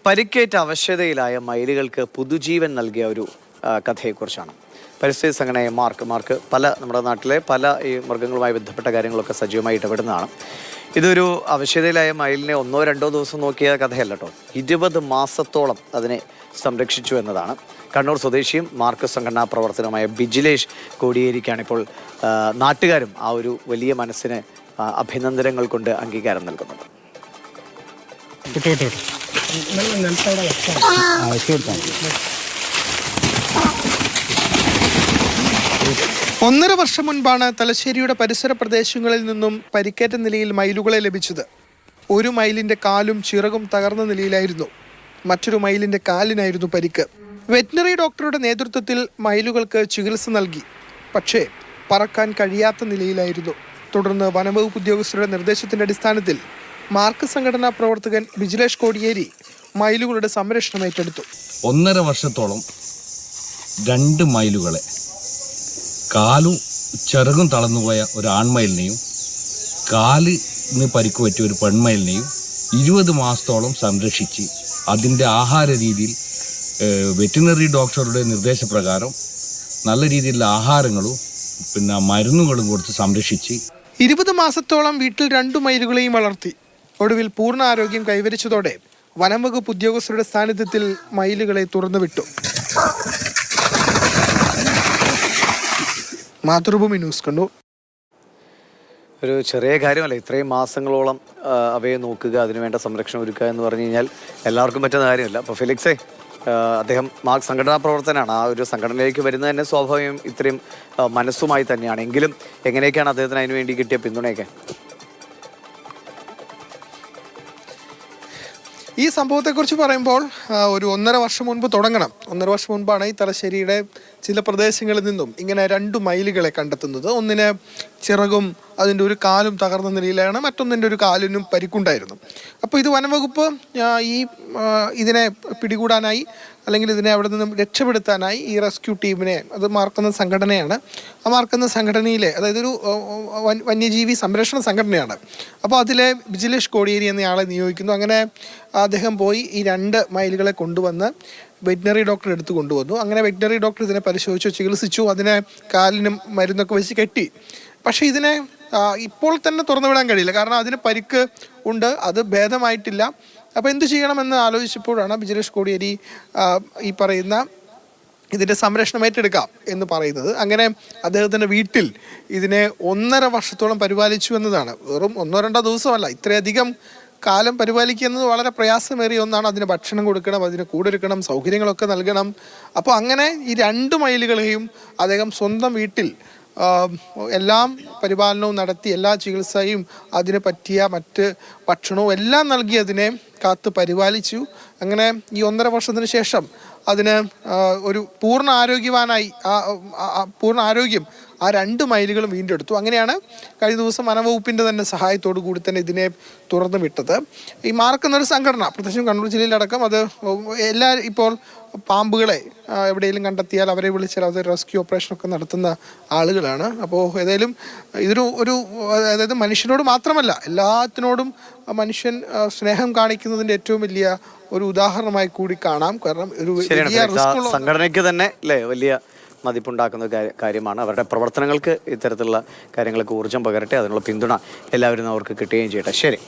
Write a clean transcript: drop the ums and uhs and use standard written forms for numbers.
പരിക്കേറ്റ അവശതയിലായ മയിലുകൾക്ക് പുതുജീവൻ നൽകിയ ഒരു കഥയെക്കുറിച്ചാണ്. പരിസ്ഥിതി സംഘടനയായ മാർക്ക് പല നമ്മുടെ നാട്ടിലെ പല ഈ മൃഗങ്ങളുമായി ബന്ധപ്പെട്ട കാര്യങ്ങളൊക്കെ സജീവമായി ഇടപെടുന്നതാണ്. ഇതൊരു അവശതയിലായ മയിലിനെ 1-2 ദിവസം നോക്കിയ കഥയല്ല കേട്ടോ, 20 മാസത്തോളം അതിനെ സംരക്ഷിച്ചു എന്നതാണ്. കണ്ണൂർ സ്വദേശിയും മാർക്ക് സംഘടനാ പ്രവർത്തനവുമായ ബിജിലേഷ് കോടിയേരിക്കാണിപ്പോൾ നാട്ടുകാരും ആ ഒരു വലിയ മനസ്സിന് അഭിനന്ദനങ്ങൾ കൊണ്ട് അംഗീകാരം നൽകുന്നത്. 1.5 വർഷം മുൻപാണ് തലശ്ശേരിയുടെ പരിസര പ്രദേശങ്ങളിൽ നിന്നും പരിക്കേറ്റ നിലയിൽ മയിലുകളെ ലഭിച്ചത്. ഒരു മയിലിന്റെ കാലും ചിറകും തകർന്ന നിലയിലായിരുന്നു. മറ്റൊരു മയിലിന്റെ കാലിനായിരുന്നു പരിക്ക്. വെറ്റിനറി ഡോക്ടറുടെ നേതൃത്വത്തിൽ മയിലുകൾക്ക് ചികിത്സ നൽകി. പക്ഷേ പറക്കാൻ കഴിയാത്ത നിലയിലായിരുന്നു. തുടർന്ന് വനംവകുപ്പ് ഉദ്യോഗസ്ഥരുടെ നിർദ്ദേശത്തിന്റെ അടിസ്ഥാനത്തിൽ മാർക്ക് സംഘടനാ പ്രവർത്തകൻ ബിജിലേഷ് കോടിയേരി മയിലുകളുടെ സംരക്ഷണം ഏറ്റെടുത്തു. 1.5 വർഷത്തോളം 2 മയിലുകളെ, കാലും ചിറകും തളർന്നുപോയ ഒരു ആൺമയിലിനെയും കാലിന് പരിക്ക് പറ്റിയ ഒരു പെൺമയിലിനെയും 20 മാസത്തോളം സംരക്ഷിച്ച് അതിൻ്റെ ആഹാര രീതിയിൽ വെറ്റിനറി ഡോക്ടറുടെ നിർദ്ദേശപ്രകാരം നല്ല രീതിയിലുള്ള ആഹാരങ്ങളും മരുന്നുകളും കൊടുത്ത് സംരക്ഷിച്ച് 20 മാസത്തോളം വീട്ടിൽ 2 മയിലുകളെയും വളർത്തി. ഒടുവിൽ പൂർണ്ണ ആരോഗ്യം കൈവരിച്ചതോടെ വനംവകുപ്പ് ഉദ്യോഗസ്ഥരുടെ സാന്നിധ്യത്തിൽ മയിലുകളെ തുറന്നുവിട്ടു. മാതൃഭൂമി ന്യൂസ് കണ്ടു. ഒരു ചെറിയ കാര്യമല്ല, ഇത്രയും മാസങ്ങളോളം അവയെ നോക്കുക, അതിനുവേണ്ട സംരക്ഷണം ഒരുക്കുക എന്ന് പറഞ്ഞു കഴിഞ്ഞാൽ എല്ലാവർക്കും പറ്റുന്ന കാര്യമല്ല. അപ്പോൾ ഫെലിക്സേ, അദ്ദേഹം മാർക്ക് സംഘടനാ പ്രവർത്തനമാണ്. ആ ഒരു സംഘടനയിലേക്ക് വരുന്നത് തന്നെ സ്വാഭാവികം ഇത്രയും മനസ്സുമായി തന്നെയാണ്. എങ്കിലും എങ്ങനെയൊക്കെയാണ് അദ്ദേഹത്തിന് അതിനു വേണ്ടി കിട്ടിയ പിന്തുണയൊക്കെ? ഈ സംഭവത്തെക്കുറിച്ച് പറയുമ്പോൾ ഒരു 1.5 വർഷം മുൻപ് തുടങ്ങണം. 1.5 വർഷം മുൻപാണ് ഈ തലശ്ശേരിയുടെ ചില പ്രദേശങ്ങളിൽ നിന്നും ഇങ്ങനെ 2 മയിലുകളെ കണ്ടെത്തുന്നത്. ഒന്നിന് ചിറകും അതിൻ്റെ ഒരു കാലും തകർന്ന നിലയിലാണ്, മറ്റൊന്നിൻ്റെ ഒരു കാലിനും പരിക്കുണ്ടായിരുന്നു. അപ്പോൾ ഇത് വനംവകുപ്പ് ഇതിനെ പിടികൂടാനായി അല്ലെങ്കിൽ ഇതിനെ അവിടെ നിന്നും രക്ഷപ്പെടുത്താനായി ഈ റെസ്ക്യൂ ടീമിനെ, അത് മാർക്കുന്ന സംഘടനയാണ്, ആ മാർക്കുന്ന സംഘടനയിലെ, അതായത് ഒരു വന്യജീവി സംരക്ഷണ സംഘടനയാണ്. അപ്പോൾ അതിലെ ബിജിലേഷ് കോടിയേരി എന്നയാളെ നിയോഗിക്കുന്നു. അങ്ങനെ അദ്ദേഹം പോയി ഈ 2 മയിലുകളെ കൊണ്ടുവന്ന് വെറ്റിനറി ഡോക്ടറെ അടുത്ത് കൊണ്ടുവന്നു. അങ്ങനെ വെറ്റിനറി ഡോക്ടർ ഇതിനെ പരിശോധിച്ചു, ചികിത്സിച്ചു, അതിനെ കാലിനും മരുന്നൊക്കെ വെച്ച് കെട്ടി. പക്ഷേ ഇതിനെ ഇപ്പോൾ തന്നെ തുറന്നുവിടാൻ കഴിയില്ല, കാരണം അതിന് പരിക്ക് ഉണ്ട്, അത് ഭേദമായിട്ടില്ല. അപ്പോൾ എന്തു ചെയ്യണമെന്ന് ആലോചിച്ചപ്പോഴാണ് ബിജിലേഷ് കോടിയേരി ഈ പറയുന്ന ഇതിൻ്റെ സംരക്ഷണം ഏറ്റെടുക്കാം എന്ന് പറയുന്നത്. അങ്ങനെ അദ്ദേഹത്തിൻ്റെ വീട്ടിൽ ഇതിനെ 1.5 വർഷത്തോളം പരിപാലിച്ചു എന്നതാണ്. വെറും 1-2 ദിവസമല്ല, ഇത്രയധികം കാലം പരിപാലിക്കുക എന്നത് വളരെ പ്രയാസമേറിയ ഒന്നാണ്. അതിന് ഭക്ഷണം കൊടുക്കണം, അതിന് കൂടൊരുക്കണം, സൗകര്യങ്ങളൊക്കെ നൽകണം. അപ്പോൾ അങ്ങനെ ഈ 2 മയിലുകളെയും അദ്ദേഹം സ്വന്തം വീട്ടിൽ എല്ലാം പരിപാലനവും നടത്തി, എല്ലാ ചികിത്സയും അതിന് പറ്റിയ മറ്റ് ഭക്ഷണവും എല്ലാം നൽകി അതിനെ കാത്ത് പരിപാലിച്ചു. അങ്ങനെ ഈ 1.5 വർഷത്തിന് ശേഷം അതിന് ഒരു പൂർണ്ണ ആരോഗ്യം ആ 2 മയിലുകളും വീണ്ടെടുത്തു. അങ്ങനെയാണ് കഴിഞ്ഞ ദിവസം വനംവകുപ്പിൻ്റെ തന്നെ സഹായത്തോടു കൂടി തന്നെ ഇതിനെ തുറന്നു വിട്ടത്. ഈ മാർക്കുന്നൊരു സംഘടന പ്രത്യേകിച്ചും കണ്ണൂർ ജില്ലയിലടക്കം അത് ഇപ്പോൾ പാമ്പുകളെ എവിടെയെങ്കിലും കണ്ടെത്തിയാൽ അവരെ വിളിച്ചാൽ അത് റെസ്ക്യൂ ഓപ്പറേഷനൊക്കെ നടത്തുന്ന ആളുകളാണ്. അപ്പോൾ ഏതായാലും അതായത് മനുഷ്യനോട് മാത്രമല്ല എല്ലാത്തിനോടും മനുഷ്യൻ സ്നേഹം കാണിക്കുന്നതിൻ്റെ ഏറ്റവും വലിയ ഒരു ഉദാഹരണമായി കൂടി കാണാം. കാരണം ഒരു സംഘടനയ്ക്ക് തന്നെ വലിയ മതിപ്പുണ്ടാക്കുന്ന കാര്യമാണ്. അവരുടെ പ്രവർത്തനങ്ങൾക്ക് ഇത്തരത്തിലുള്ള കാര്യങ്ങൾക്ക് ഊർജ്ജം പകരട്ടെ, അതിനുള്ള പിന്തുണ എല്ലാവരും അവർക്ക് കിട്ടുകയും ചെയ്യട്ടെ. ശരി.